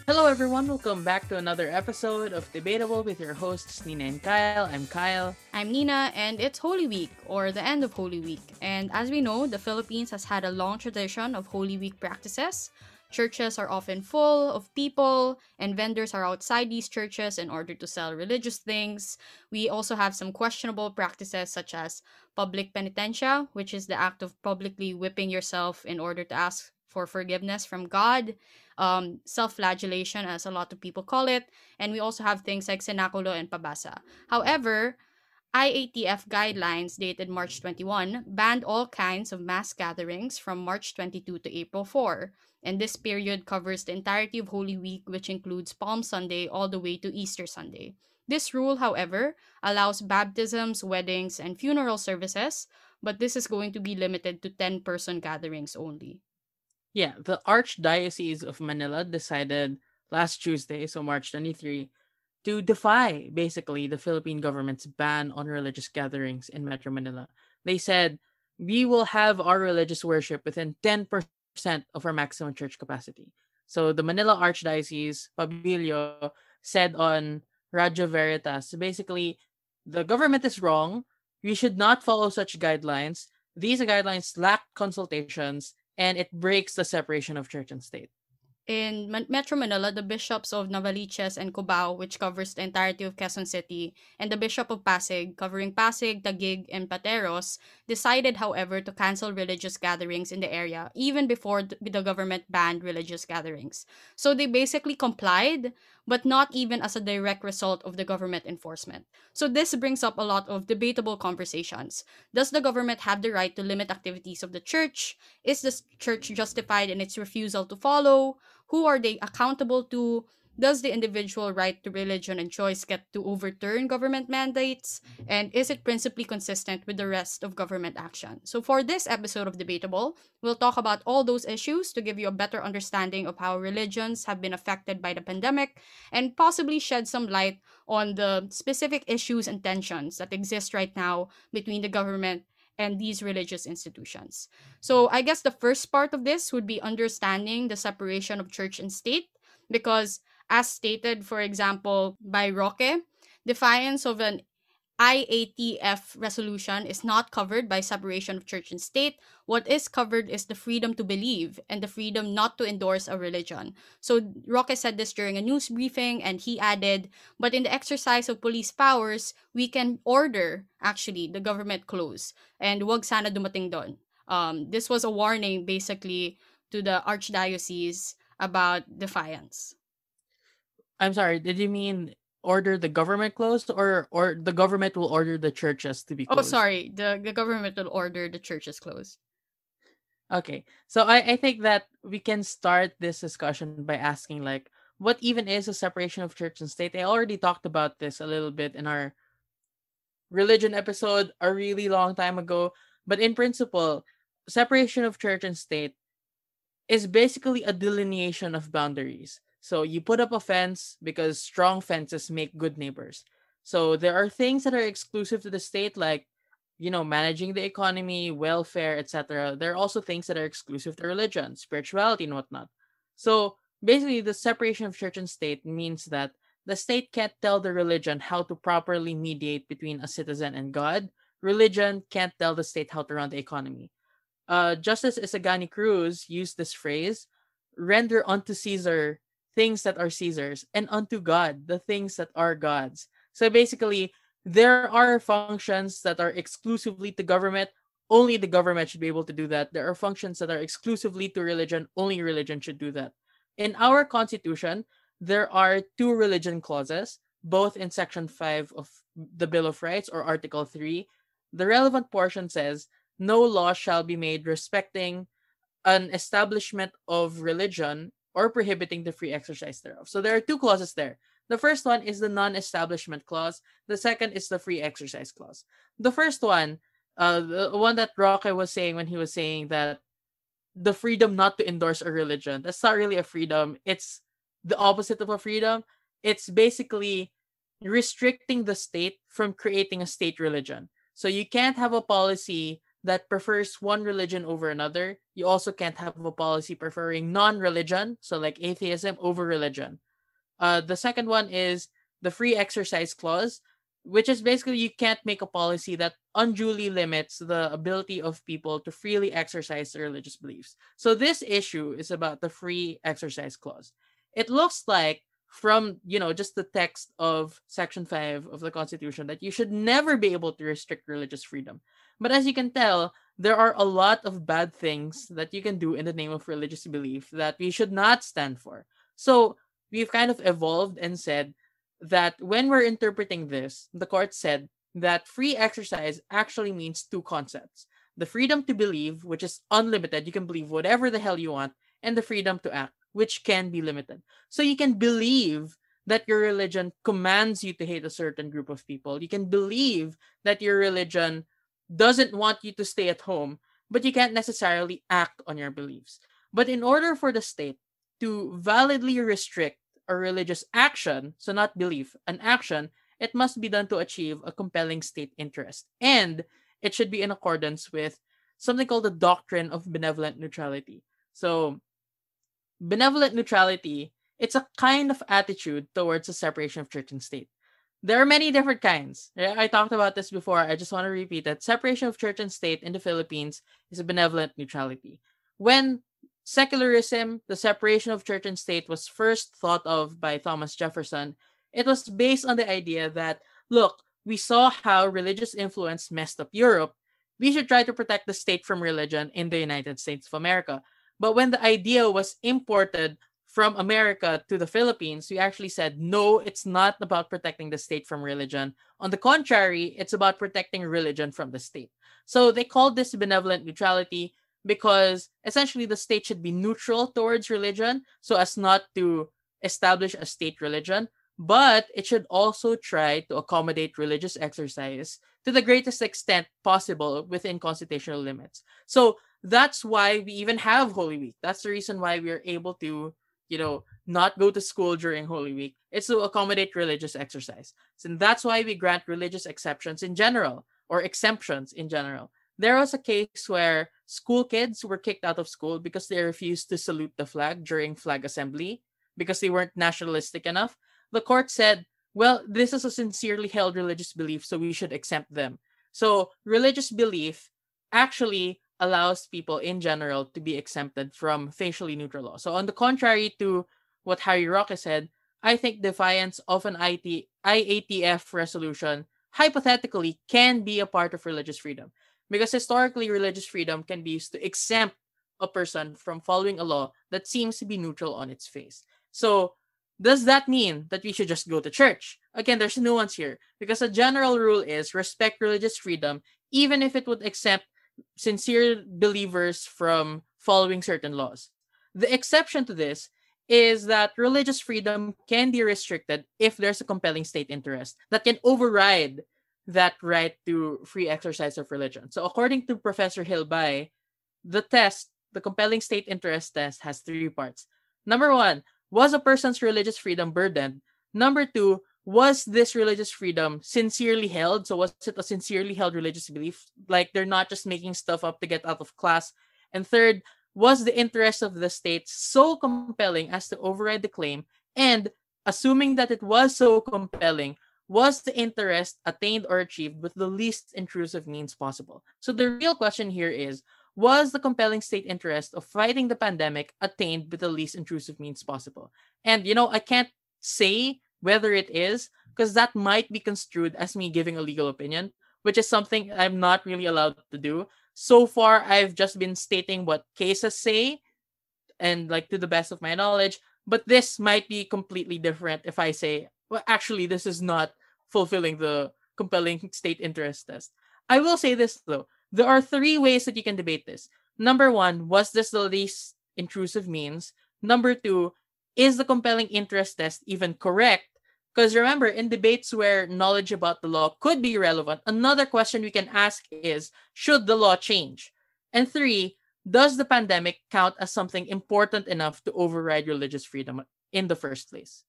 Hello, everyone. Welcome back to another episode of Debatable with your hosts, Nina and Kyle. I'm Kyle. I'm Nina, and it's Holy Week, or the end of Holy Week. And as we know, the Philippines has had a long tradition of Holy Week practices. Churches are often full of people, and vendors are outside these churches in order to sell religious things. We also have some questionable practices, such as public penitentia, which is the act of publicly whipping yourself in order to ask for forgiveness from God, self flagellation, as a lot of people call it, and we also have things like cenaculo and pabasa. However, IATF guidelines dated March 21 banned all kinds of mass gatherings from March 22 to April 4, and this period covers the entirety of Holy Week, which includes Palm Sunday all the way to Easter Sunday. This rule, however, allows baptisms, weddings, and funeral services, but this is going to be limited to 10-person gatherings only. Yeah, the Archdiocese of Manila decided last Tuesday, so March 23, to defy basically the Philippine government's ban on religious gatherings in Metro Manila. They said, we will have our religious worship within 10% of our maximum church capacity. So the Manila Archdiocese, Pabilio, said on Radio Veritas, basically, the government is wrong. We should not follow such guidelines. These guidelines lack consultations and it breaks the separation of church and state. In Metro Manila, the bishops of Novaliches and Cubao, which covers the entirety of Quezon City, and the Bishop of Pasig, covering Pasig, Taguig, and Pateros, decided, however, to cancel religious gatherings in the area even before the government banned religious gatherings. So they basically complied, but not even as a direct result of the government enforcement. So this brings up a lot of debatable conversations. Does the government have the right to limit activities of the church? Is the church justified in its refusal to follow? Who are they accountable to? Does the individual right to religion and choice get to overturn government mandates? And is it principally consistent with the rest of government action? So, for this episode of Debatable, we'll talk about all those issues to give you a better understanding of how religions have been affected by the pandemic and possibly shed some light on the specific issues and tensions that exist right now between the government and these religious institutions. So I guess the first part of this would be understanding the separation of church and state, because as stated, for example, by Roque, defiance of an IATF resolution is not covered by separation of church and state. What is covered is the freedom to believe and the freedom not to endorse a religion. So Roque said this during a news briefing, and he added, but in the exercise of police powers, we can order actually the government close. And wag sana dumating doon. This was a warning basically to the archdiocese about defiance. I'm sorry, did you mean order the government closed or the government will order the churches to be Oh, closed? sorry. The government will order the churches closed. Okay. So I think that we can start this discussion by asking like what even is a separation of church and state? I already talked about this a little bit in our religion episode a really long time ago, but in principle, separation of church and state is basically a delineation of boundaries. So you put up a fence because strong fences make good neighbors. So there are things that are exclusive to the state, like, managing the economy, welfare, etc. There are also things that are exclusive to religion, spirituality, and whatnot. So basically, the separation of church and state means that the state can't tell the religion how to properly mediate between a citizen and God. Religion can't tell the state how to run the economy. Justice Isagani Cruz used this phrase, render unto Caesar things that are Caesar's, and unto God the things that are God's. So basically, there are functions that are exclusively to government. Only the government should be able to do that. There are functions that are exclusively to religion. Only religion should do that. In our constitution, there are two religion clauses, both in Section 5 of the Bill of Rights or Article 3. The relevant portion says, no law shall be made respecting an establishment of religion or prohibiting the free exercise thereof. So there are two clauses there. The first one is the non-establishment clause. The second is the free exercise clause. The first one, the one that Roque was saying when he was saying that the freedom not to endorse a religion, that's not really a freedom. It's the opposite of a freedom. It's basically restricting the state from creating a state religion. So you can't have a policy that prefers one religion over another. You also can't have a policy preferring non-religion, so like atheism over religion. The second one is the free exercise clause, which is basically you can't make a policy that unduly limits the ability of people to freely exercise their religious beliefs. So this issue is about the free exercise clause. It looks like from, just the text of section 5 of the constitution that you should never be able to restrict religious freedom. But as you can tell, there are a lot of bad things that you can do in the name of religious belief that we should not stand for. So we've kind of evolved and said that when we're interpreting this, the court said that free exercise actually means two concepts: the freedom to believe, which is unlimited, you can believe whatever the hell you want, and the freedom to act, which can be limited. So you can believe that your religion commands you to hate a certain group of people. You can believe that your religion doesn't want you to stay at home, but you can't necessarily act on your beliefs. But in order for the state to validly restrict a religious action, so not belief, an action, it must be done to achieve a compelling state interest. And it should be in accordance with something called the doctrine of benevolent neutrality. So, benevolent neutrality, it's a kind of attitude towards the separation of church and state. There are many different kinds. I talked about this before. I just want to repeat that separation of church and state in the Philippines is a benevolent neutrality. When secularism, the separation of church and state, was first thought of by Thomas Jefferson, it was based on the idea that, look, we saw how religious influence messed up Europe. We should try to protect the state from religion in the United States of America. But when the idea was imported from America to the Philippines, we actually said, no, it's not about protecting the state from religion. On the contrary, it's about protecting religion from the state. So they called this benevolent neutrality because essentially the state should be neutral towards religion so as not to establish a state religion, but it should also try to accommodate religious exercise to the greatest extent possible within constitutional limits. So that's why we even have Holy Week. That's the reason why we're able to, not go to school during Holy Week. It's to accommodate religious exercise. So that's why we grant religious exceptions in general or exemptions in general. There was a case where school kids were kicked out of school because they refused to salute the flag during flag assembly because they weren't nationalistic enough. The court said, well, this is a sincerely held religious belief, so we should exempt them. So religious belief actually allows people in general to be exempted from facially neutral law. So on the contrary to what Harry Roque said, I think defiance of an IATF resolution hypothetically can be a part of religious freedom. Because historically, religious freedom can be used to exempt a person from following a law that seems to be neutral on its face. So, does that mean that we should just go to church? Again, there's nuance here because a general rule is respect religious freedom, even if it would exempt sincere believers from following certain laws. The exception to this is that religious freedom can be restricted if there's a compelling state interest that can override that right to free exercise of religion. So, according to Professor Hilbay, the compelling state interest test, has three parts. Number one, was a person's religious freedom burdened? Number two, was this religious freedom sincerely held? So, was it a sincerely held religious belief? Like they're not just making stuff up to get out of class. And third, was the interest of the state so compelling as to override the claim? And assuming that it was so compelling, was the interest attained or achieved with the least intrusive means possible? So the real question here is, was the compelling state interest of fighting the pandemic attained with the least intrusive means possible? And I can't say whether it is because that might be construed as me giving a legal opinion, which is something I'm not really allowed to do. So far, I've just been stating what cases say and like to the best of my knowledge. But this might be completely different if I say, well, actually, this is not fulfilling the compelling state interest test. I will say this though. There are three ways that you can debate this. Number one, was this the least intrusive means? Number two, is the compelling interest test even correct? Because remember, in debates where knowledge about the law could be relevant, another question we can ask is, should the law change? And three, does the pandemic count as something important enough to override religious freedom in the first place?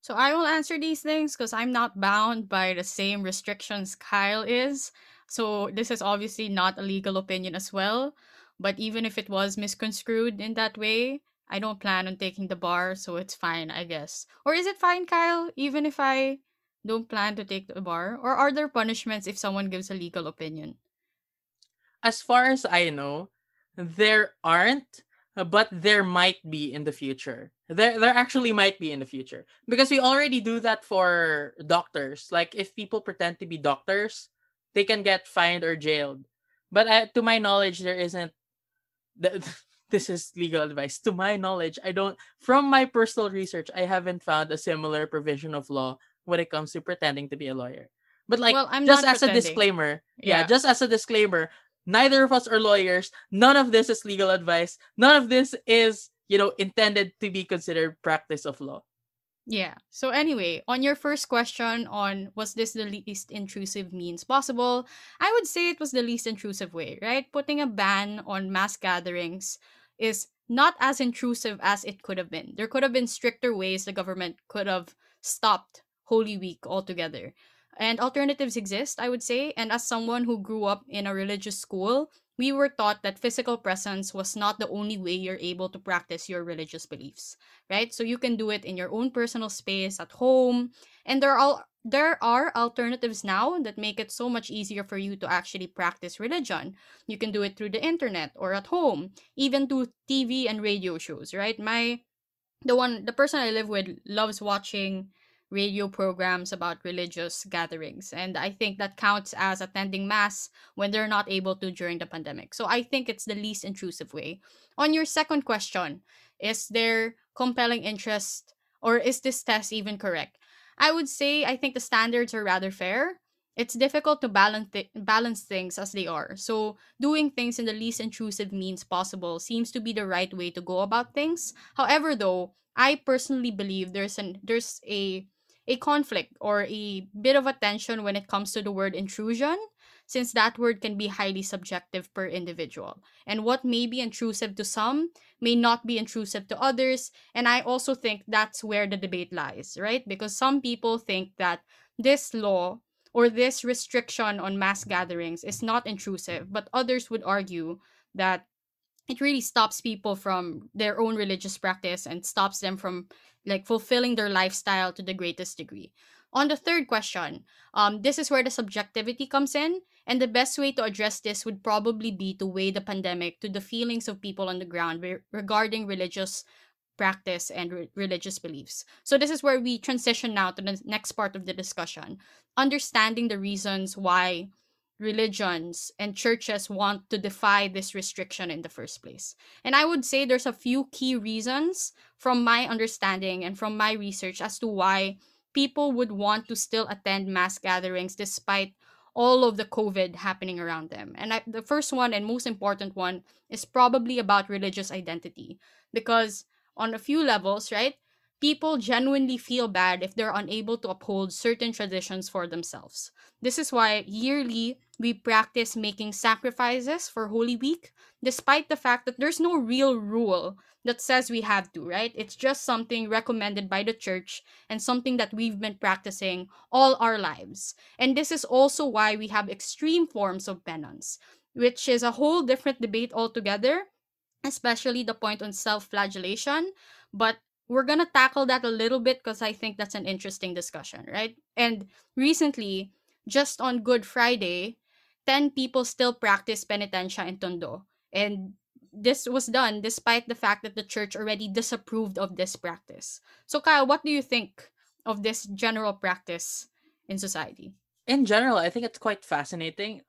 So I will answer these things because I'm not bound by the same restrictions Kyle is. So this is obviously not a legal opinion as well, but even if it was misconstrued in that way, I don't plan on taking the bar, so it's fine, I guess. Or is it fine, Kyle, even if I don't plan to take the bar? Or are there punishments if someone gives a legal opinion? As far as I know, there aren't, but there might be in the future. There actually might be in the future because we already do that for doctors. Like if people pretend to be doctors, they can get fined or jailed. But to my knowledge, there isn't. th- this is legal advice. To my knowledge, I don't. From my personal research, I haven't found a similar provision of law when it comes to pretending to be a lawyer. But like, Well, I'm just not as a pretending. disclaimer, yeah, Yeah. just as a disclaimer, neither of us are lawyers. None of this is legal advice. None of this is, intended to be considered practice of law. Yeah. So anyway, on your first question on was this the least intrusive means possible, I would say it was the least intrusive way, right? Putting a ban on mass gatherings is not as intrusive as it could have been. There could have been stricter ways the government could have stopped Holy Week altogether. And alternatives exist, I would say, and as someone who grew up in a religious school, we were taught that physical presence was not the only way you're able to practice your religious beliefs, right? So you can do it in your own personal space at home, and there are alternatives now that make it so much easier for you to actually practice religion. You can do it through the internet or at home, even through TV and radio shows, right? The person I live with loves watching radio programs about religious gatherings, and I think that counts as attending mass when they're not able to during the pandemic. So I think it's the least intrusive way. On your second question, is there compelling interest, or is this test even correct? I would say I think the standards are rather fair. It's difficult to balance things as they are. So doing things in the least intrusive means possible seems to be the right way to go about things. However, though, I personally believe there's a conflict or a bit of a tension when it comes to the word intrusion, since that word can be highly subjective per individual. And what may be intrusive to some may not be intrusive to others. And I also think that's where the debate lies, right? Because some people think that this law or this restriction on mass gatherings is not intrusive, but others would argue that it really stops people from their own religious practice and stops them from like fulfilling their lifestyle to the greatest degree. On the third question, this is where the subjectivity comes in, and the best way to address this would probably be to weigh the pandemic to the feelings of people on the ground regarding religious practice and religious beliefs. So this is where we transition now to the next part of the discussion, understanding the reasons why religions and churches want to defy this restriction in the first place. And I would say there's a few key reasons from my understanding and from my research as to why people would want to still attend mass gatherings despite all of the COVID happening around them. And the first one and most important one is probably about religious identity, because on a few levels, right? People genuinely feel bad if they're unable to uphold certain traditions for themselves. This is why yearly we practice making sacrifices for Holy Week, despite the fact that there's no real rule that says we have to, right? It's just something recommended by the church and something that we've been practicing all our lives. And this is also why we have extreme forms of penance, which is a whole different debate altogether, especially the point on self-flagellation. But we're gonna tackle that a little bit because I think that's an interesting discussion, right? And recently, just on Good Friday, 10 people still practice penitentia in Tondo. And this was done despite the fact that the church already disapproved of this practice. So Kyle, what do you think of this general practice in society? In general, I think it's quite fascinating.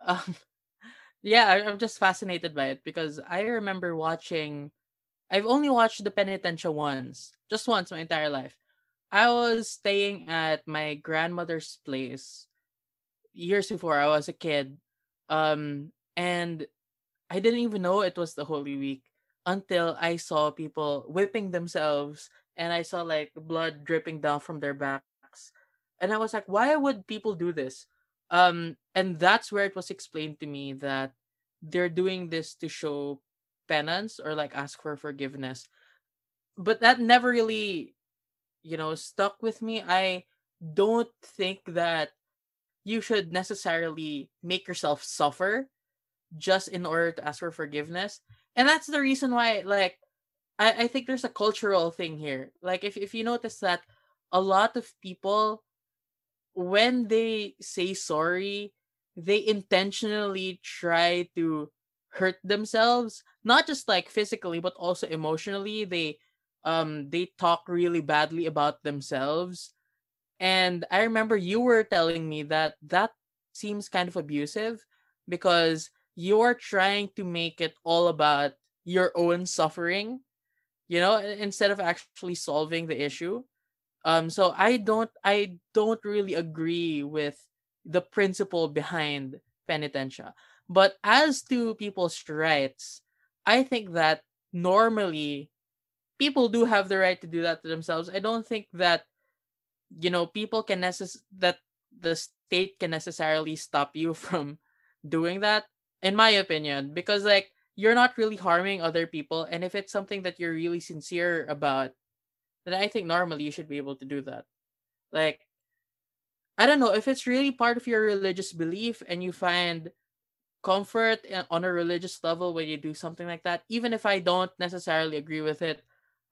Yeah, I'm just fascinated by it because I remember watching. I've only watched the Penitential once, just once my entire life. I was staying at my grandmother's place years before I was a kid, and I didn't even know it was the Holy Week until I saw people whipping themselves and I saw like blood dripping down from their backs. And I was like, why would people do this? And that's where it was explained to me that they're doing this to show penance or like ask for forgiveness. But that never really, stuck with me. I don't think that you should necessarily make yourself suffer just in order to ask for forgiveness. And that's the reason why, like, I think there's a cultural thing here. Like, if you notice that a lot of people, when they say sorry, they intentionally try to hurt themselves, not just like physically but also emotionally. They talk really badly about themselves. And I remember you were telling me that that seems kind of abusive because you're trying to make it all about your own suffering, instead of actually solving the issue. So I don't really agree with the principle behind penitentia. But as to people's rights, I think that normally people do have the right to do that to themselves. I don't think that people that the state can necessarily stop you from doing that, in my opinion, because like you're not really harming other people, and if it's something that you're really sincere about, then I think normally you should be able to do that. Like, I don't know, if it's really part of your religious belief and you find comfort on a religious level when you do something like that, even if I don't necessarily agree with it,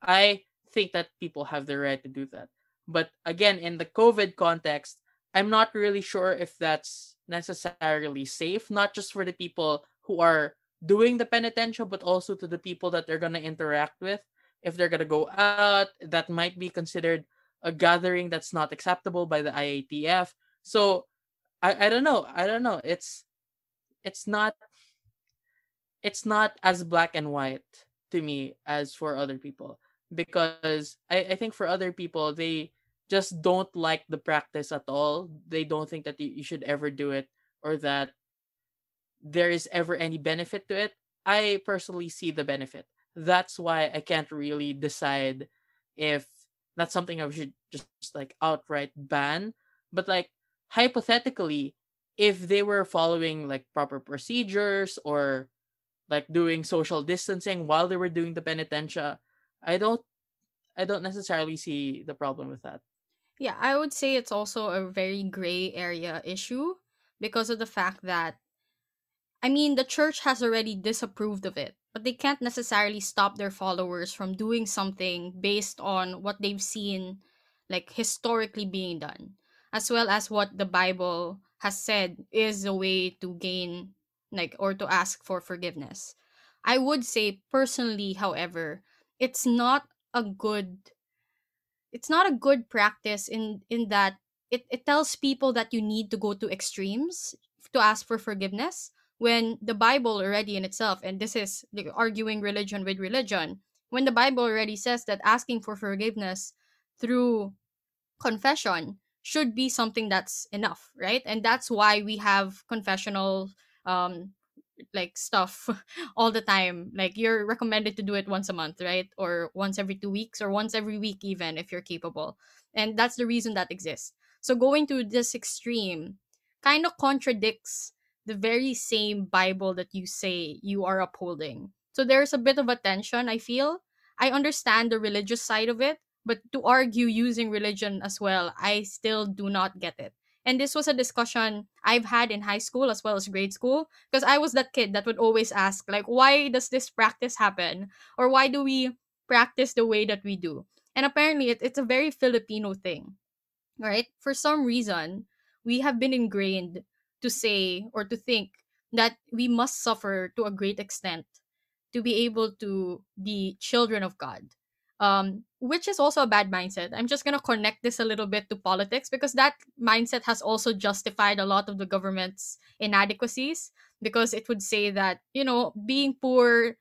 I think that people have the right to do that. But again, in the COVID context, I'm not really sure if that's necessarily safe, not just for the people who are doing the penitential, but also to the people that they're going to interact with. If they're going to go out, that might be considered a gathering that's not acceptable by the IATF. So I don't know. I don't know. It's not it's not as black and white to me as for other people, because I think for other people, they just don't like the practice at all. They don't think that you should ever do it, or that there is ever any benefit to it. I personally see the benefit. That's why I can't really decide if that's something I should just like outright ban. But like, hypothetically, if they were following like proper procedures, or like doing social distancing while they were doing the penitentia, I don't I don't necessarily see the problem with that. Yeah, I would say it's also a very gray area issue because of the fact that, I mean, the church has already disapproved of it, but they can't necessarily stop their followers from doing something based on what they've seen, like historically being done, as well as what the Bible has said is a way to gain, like, or to ask for forgiveness. I would say personally, however, it's not a good it's not a good practice in that it tells people that you need to go to extremes to ask for forgiveness, when the Bible already in itself, and this is like arguing religion with religion, when the Bible already says that asking for forgiveness through confession should be something that's enough, right? And that's why we have confessional um like stuff all the time. Like, you're recommended to do it once a month, right? Or once every 2 weeks, or once every week, even if you're capable. And that's the reason that exists. So going to this extreme kind of contradicts the very same Bible that you say you are upholding. So there's a bit of a tension, I feel. I understand the religious side of it, but to argue using religion as well, I still do not get it. And this was a discussion I've had in high school as well as grade school, because I was that kid that would always ask, like, why does this practice happen? Or why do we practice the way that we do? And apparently, it's a very Filipino thing, right? For some reason, we have been ingrained to say or to think that we must suffer to a great extent to be able to be children of God. Which is also a bad mindset. I'm just gonna connect this a little bit to politics, because that mindset has also justified a lot of the government's inadequacies, because it would say that, being poor,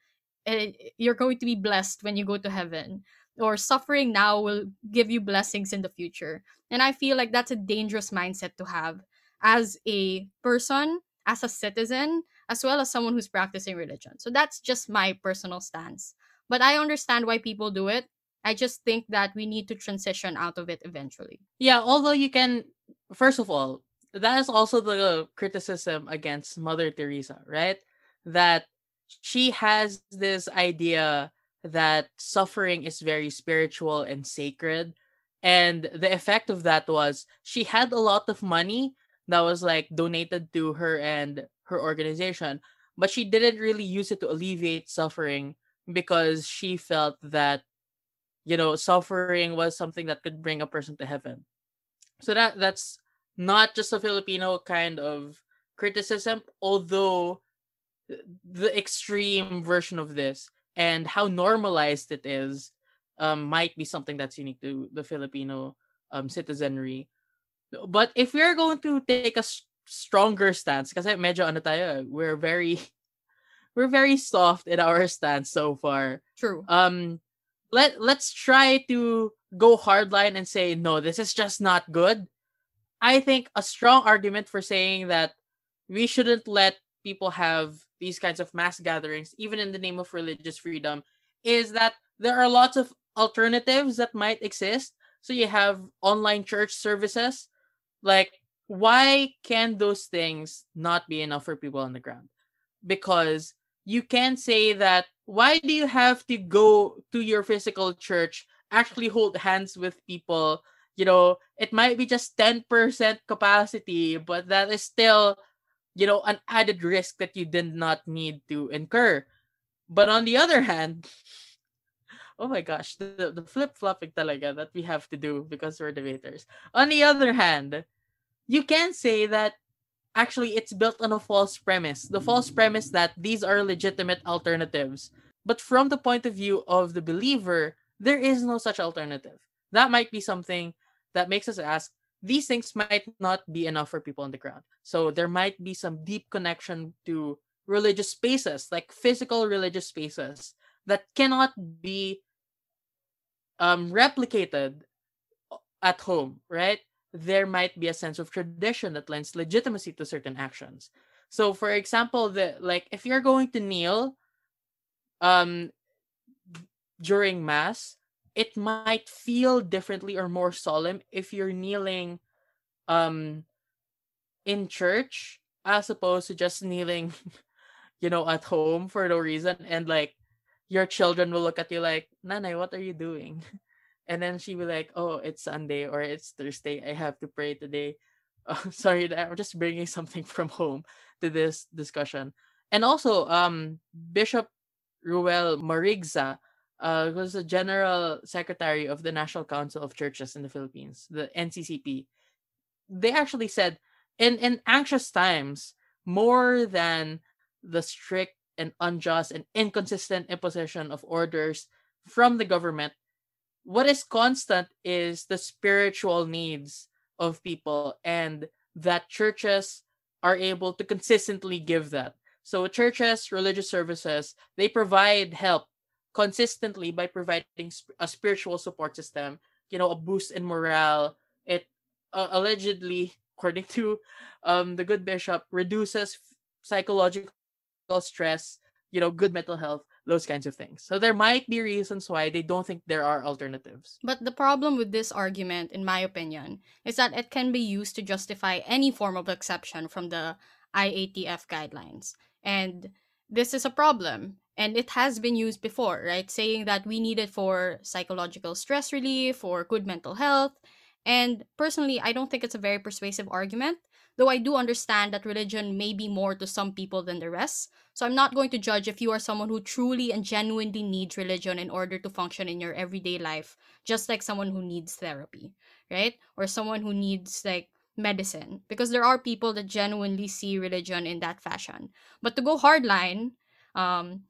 you're going to be blessed when you go to heaven, or suffering now will give you blessings in the future. And I feel like that's a dangerous mindset to have as a person, as a citizen, as well as someone who's practicing religion. So that's just my personal stance. But I understand why people do it. I just think that we need to transition out of it eventually. Yeah, although you can, first of all, that is also the criticism against Mother Teresa, right? That she has this idea that suffering is very spiritual and sacred. And the effect of that was she had a lot of money, that was like donated to her and her organization, but she didn't really use it to alleviate suffering because she felt that, suffering was something that could bring a person to heaven. So that's not just a Filipino kind of criticism, although the extreme version of this and how normalized it is might be something that's unique to the Filipino citizenry. But if we're going to take a stronger stance, kasi medyo ano tayo, we're very soft in our stance so far. True. Um, let's try to go hardline and say no, this is just not good. I think a strong argument for saying that we shouldn't let people have these kinds of mass gatherings, even in the name of religious freedom, is that there are lots of alternatives that might exist. So you have online church services. Like, why can those things not be enough for people on the ground? Because you can say that why do you have to go to your physical church, actually hold hands with people? It might be just 10% capacity, but that is still, an added risk that you did not need to incur. But on the other hand, oh my gosh, the flip flopping talaga that we have to do because we're debaters. On the other hand, you can say that actually it's built on a false premise. The false premise that these are legitimate alternatives. But from the point of view of the believer, there is no such alternative. That might be something that makes us ask, these things might not be enough for people on the ground. So there might be some deep connection to religious spaces, like physical religious spaces, that cannot be replicated at home, right? There might be a sense of tradition that lends legitimacy to certain actions. So, for example, if you're going to kneel um during mass, it might feel differently or more solemn if you're kneeling um in church as opposed to just kneeling, at home for no reason, and like your children will look at you like, "Nanay, what are you doing?" And then she will like, "Oh, it's Sunday or it's Thursday. I have to pray today." Sorry, I'm just bringing something from home to this discussion. And also, Bishop Ruel Marigza, who's the General Secretary of the National Council of Churches in the Philippines, the NCCP. They actually said, in anxious times, more than the strict and unjust and inconsistent imposition of orders from the government, what is constant is the spiritual needs of people, and that churches are able to consistently give that. So churches, religious services, they provide help consistently by providing a spiritual support system, a boost in morale. It allegedly, according to the good bishop, reduces psychological stress, good mental health, those kinds of things. So there might be reasons why they don't think there are alternatives. But the problem with this argument, in my opinion, is that it can be used to justify any form of exception from the IATF guidelines. And this is a problem. And it has been used before, right? Saying that we need it for psychological stress relief or good mental health. And personally, I don't think it's a very persuasive argument, though I do understand that religion may be more to some people than the rest. So I'm not going to judge if you are someone who truly and genuinely needs religion in order to function in your everyday life, just like someone who needs therapy, right? Or someone who needs like medicine, because there are people that genuinely see religion in that fashion. But to go hardline, um,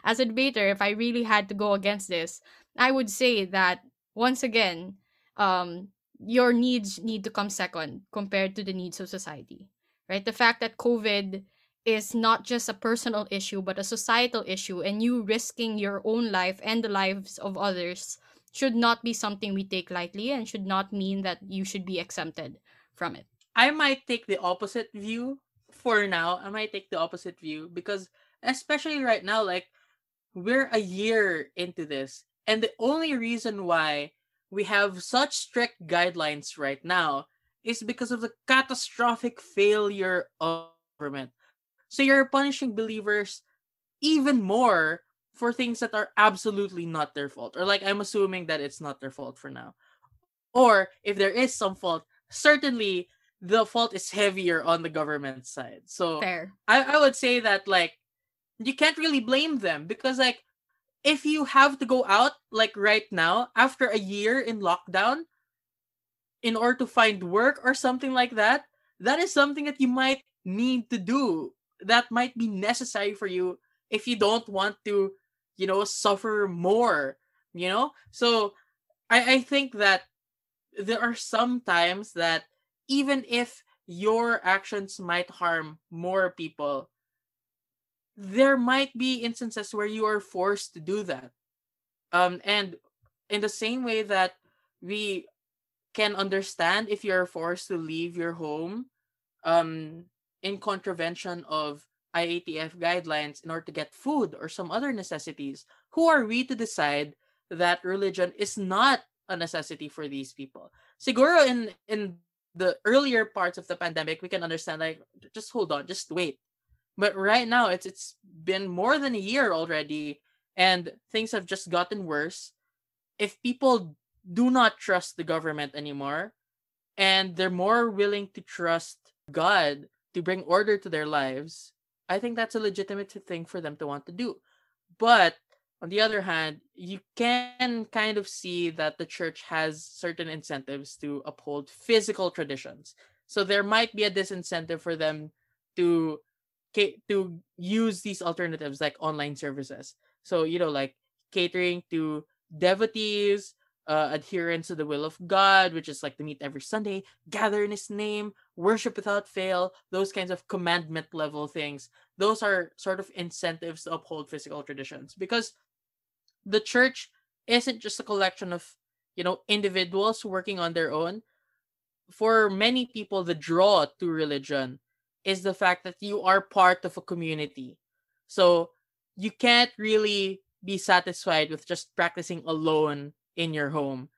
as a debater, if I really had to go against this, I would say that once again, um, your needs need to come second compared to the needs of society, right? The fact that COVID is not just a personal issue but a societal issue, and you risking your own life and the lives of others should not be something we take lightly and should not mean that you should be exempted from it. I might take the opposite view for now. I might take the opposite view because, especially right now, like, we're a year into this, and the only reason why we have such strict guidelines right now is because of the catastrophic failure of the government. So you're punishing believers even more for things that are absolutely not their fault. Or like, I'm assuming that it's not their fault for now. Or if there is some fault, certainly the fault is heavier on the government side. So Fair. I would say that like you can't really blame them because like if you have to go out like right now after a year in lockdown in order to find work or something like that, that is something that you might need to do. That might be necessary for you if you don't want to, suffer more, So I think that there are some times that even if your actions might harm more people, there might be instances where you are forced to do that. And in the same way that we can understand if you're forced to leave your home um in contravention of IATF guidelines in order to get food or some other necessities, who are we to decide that religion is not a necessity for these people? Siguro in the earlier parts of the pandemic we can understand like just hold on, just wait. But right now it's been more than a year already and things have just gotten worse. If people do not trust the government anymore and they're more willing to trust God to bring order to their lives, I think that's a legitimate thing for them to want to do. But on the other hand, you can kind of see that the church has certain incentives to uphold physical traditions. So there might be a disincentive for them to to use these alternatives like online services. So, like catering to devotees, adherence to the will of God, which is like to meet every Sunday, gather in His name, worship without fail, those kinds of commandment level things. Those are sort of incentives to uphold physical traditions because the church isn't just a collection of, individuals working on their own. For many people, the draw to religion is the fact that you are part of a community. So you can't really be satisfied with just practicing alone in your home.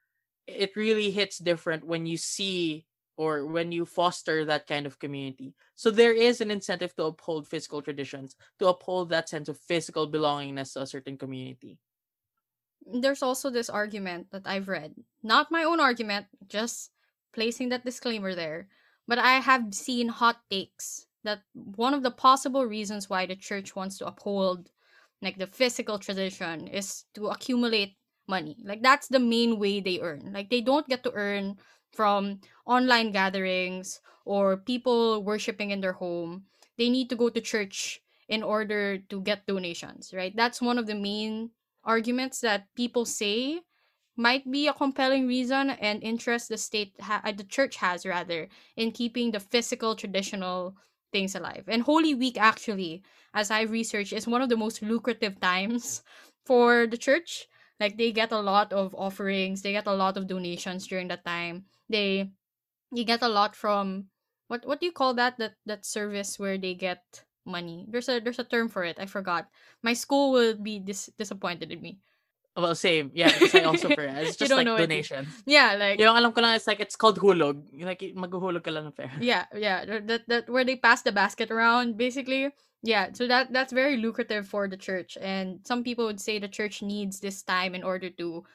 It really hits different when you see or when you foster that kind of community. So there is an incentive to uphold physical traditions, to uphold that sense of physical belongingness to a certain community. There's also this argument that I've read. Not my own argument, just placing that disclaimer there. But I have seen hot takes that one of the possible reasons why the church wants to uphold like the physical tradition is to accumulate money. Like that's the main way they earn. Like they don't get to earn from online gatherings or people worshiping in their home. They need to go to church in order to get donations, right? That's one of the main arguments that people say might be a compelling reason and interest the church has rather in keeping the physical traditional things alive. And Holy Week actually, as I've researched, is one of the most lucrative times for the church. Like they get a lot of offerings, they get a lot of donations during that time. They you get a lot from what do you call that service where they get money? There's a term for it. I forgot. My school will be disappointed in me. Well, same. Yeah, because I also pray. It's You just don't like know it. donation. Yeah, like Yung alam ko lang, it's like, it's called hulog. Like, maghuhulog ka lang ng pera. yeah, that where they pass the basket around basically. Yeah, so that's very lucrative for the church, and some people would say the church needs this time in order to,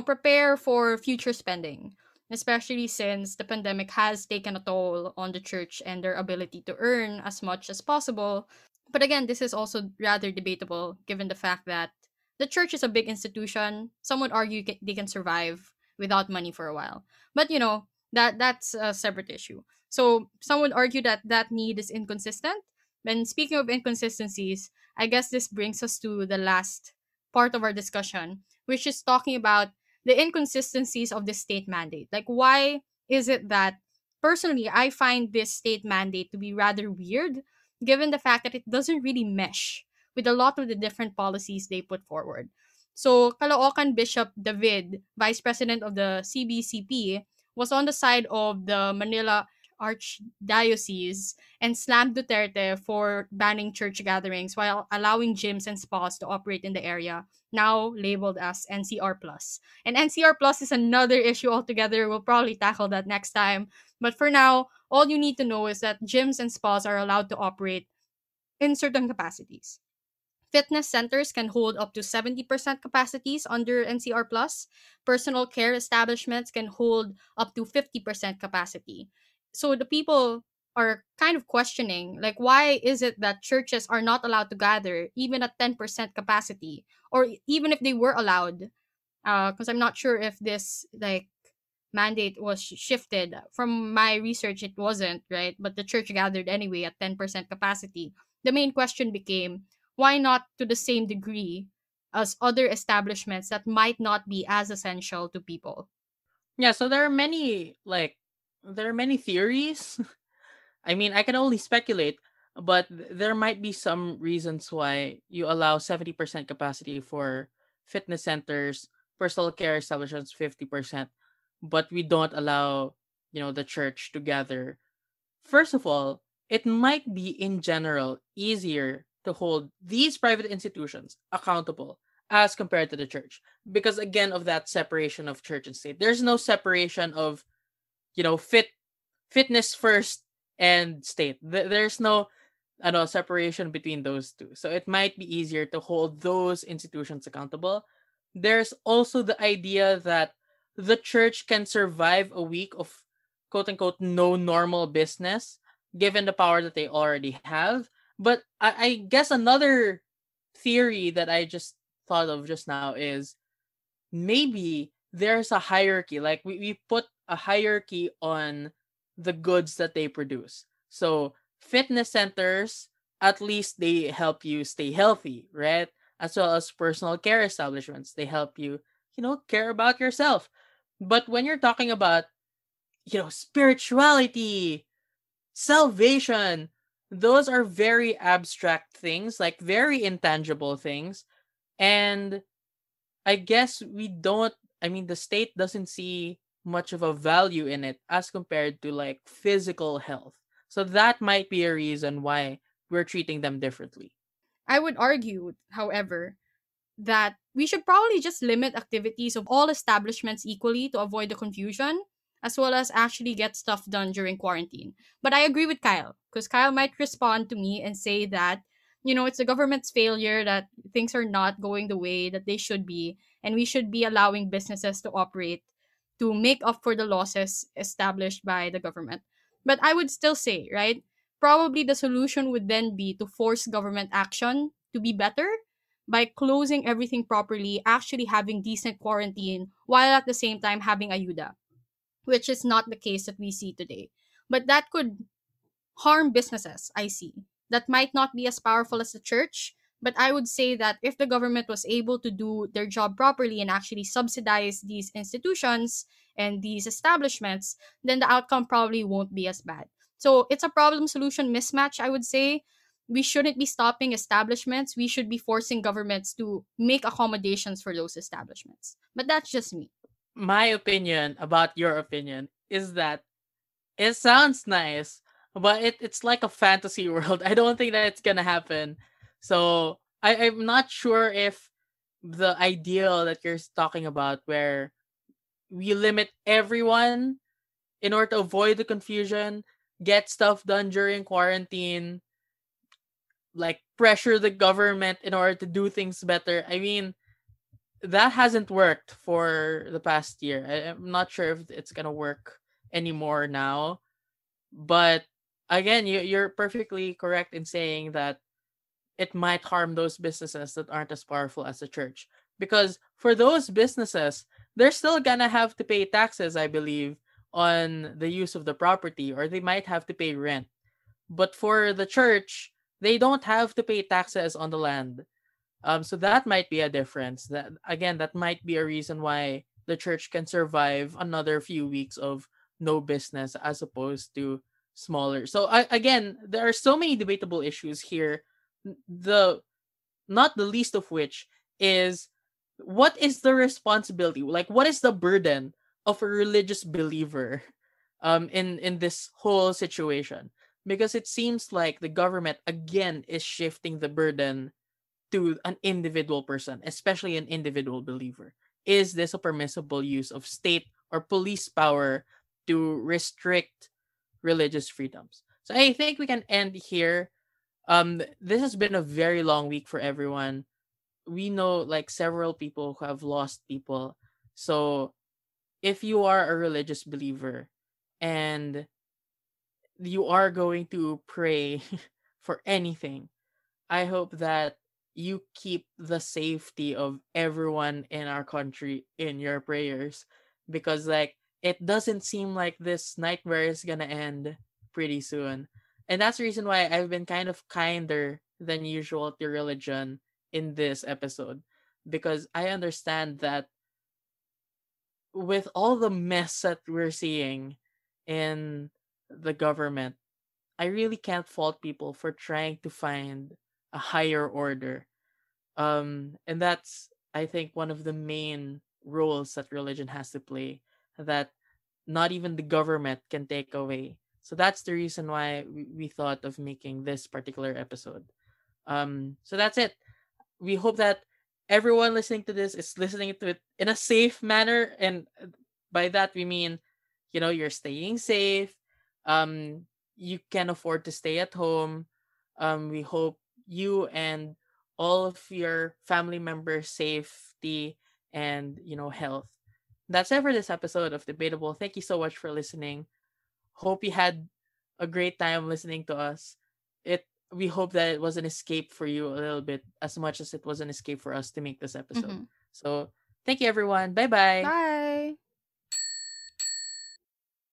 prepare for future spending, especially since the pandemic has taken a toll on the church and their ability to earn as much as possible. But again, this is also rather debatable given the fact that the church is a big institution. Some would argue they can survive without money for a while. But that's a separate issue. So some would argue that that need is inconsistent. And speaking of inconsistencies, I guess this brings us to the last part of our discussion, which is talking about the inconsistencies of the state mandate. Like, why is it that personally I find this state mandate to be rather weird, given the fact that it doesn't really mesh with a lot of the different policies they put forward. So, Caloocan Bishop David, Vice President of the CBCP, was on the side of the Manila Archdiocese and slammed Duterte for banning church gatherings while allowing gyms and spas to operate in the area, now labeled as NCR Plus. And NCR Plus is another issue altogether. We'll probably tackle that next time. But for now, all you need to know is that gyms and spas are allowed to operate in certain capacities. Fitness centers can hold up to 70% capacities under NCR Plus. Personal care establishments can hold up to 50% capacity. So the people are kind of questioning, like, why is it that churches are not allowed to gather even at 10% capacity, or even if they were allowed, because I'm not sure if this like mandate was shifted. From my research, it wasn't, right, but the church gathered anyway at 10% capacity. The main question became, why not to the same degree as other establishments that might not be as essential to people? Yeah, so there are many theories. I mean, I can only speculate, but there might be some reasons why you allow 70% capacity for fitness centers, personal care establishments 50%, but we don't allow, the church to gather. First of all, it might be in general easier to hold these private institutions accountable as compared to the church because again of that separation of church and state. There's no separation of, fitness first and state. There's no separation between those two. So it might be easier to hold those institutions accountable. There's also the idea that the church can survive a week of quote unquote no normal business given the power that they already have. But I guess another theory that I just thought of just now is maybe there's a hierarchy. Like we put a hierarchy on the goods that they produce. So fitness centers, at least they help you stay healthy, right? As well as personal care establishments, they help you, care about yourself. But when you're talking about, spirituality, salvation, those are very abstract things, like very intangible things. And I guess we don't, I mean, the state doesn't see much of a value in it as compared to like physical health. So that might be a reason why we're treating them differently. I would argue, however, that we should probably just limit activities of all establishments equally to avoid the confusion, as well as actually get stuff done during quarantine. But I agree with Kyle, because Kyle might respond to me and say that, it's the government's failure that things are not going the way that they should be, and we should be allowing businesses to operate to make up for the losses established by the government. But I would still say, right, probably the solution would then be to force government action to be better by closing everything properly, actually having decent quarantine, while at the same time having ayuda, which is not the case that we see today. But that could harm businesses, I see. That might not be as powerful as the church, but I would say that if the government was able to do their job properly and actually subsidize these institutions and these establishments, then the outcome probably won't be as bad. So it's a problem solution mismatch, I would say. We shouldn't be stopping establishments. We should be forcing governments to make accommodations for those establishments. But that's just me. My opinion about your opinion is that it sounds nice, but it's like a fantasy world. I don't think that it's gonna happen. So I'm not sure if the ideal that you're talking about where we limit everyone in order to avoid the confusion, get stuff done during quarantine, like pressure the government in order to do things better. I mean, that hasn't worked for the past year. I'm not sure if it's gonna work anymore now. But again, you're perfectly correct in saying that it might harm those businesses that aren't as powerful as the church. Because for those businesses, they're still gonna have to pay taxes, I believe, on the use of the property, or they might have to pay rent. But for the church, they don't have to pay taxes on the land. So that might be a difference. That again, that might be a reason why the church can survive another few weeks of no business as opposed to smaller. So again, there are so many debatable issues here. The not the least of which is what is the responsibility? Like what is the burden of a religious believer in this whole situation? Because it seems like the government again is shifting the burden to an individual person, especially an individual believer. Is this a permissible use of state or police power to restrict religious freedoms? So I think we can end here. This has been a very long week for everyone. We know like several people who have lost people. So if you are a religious believer and you are going to pray for anything, I hope that you keep the safety of everyone in our country in your prayers, because like it doesn't seem like this nightmare is gonna end pretty soon. And that's the reason why I've been kind of kinder than usual to religion in this episode, because I understand that with all the mess that we're seeing in the government, I really can't fault people for trying to find a higher order. And that's, I think, one of the main roles that religion has to play, that not even the government can take away. So that's the reason why we thought of making this particular episode. So that's it. We hope that everyone listening to this is listening to it in a safe manner, and by that we mean, you're staying safe. You can afford to stay at home. We hope you and all of your family members safety and health. That's it for this episode of Debatable. Thank you so much for listening. Hope you had a great time listening to us. It We hope that it was an escape for you a little bit, as much as it was an escape for us to make this episode. Mm-hmm. So thank you everyone. Bye bye. Bye.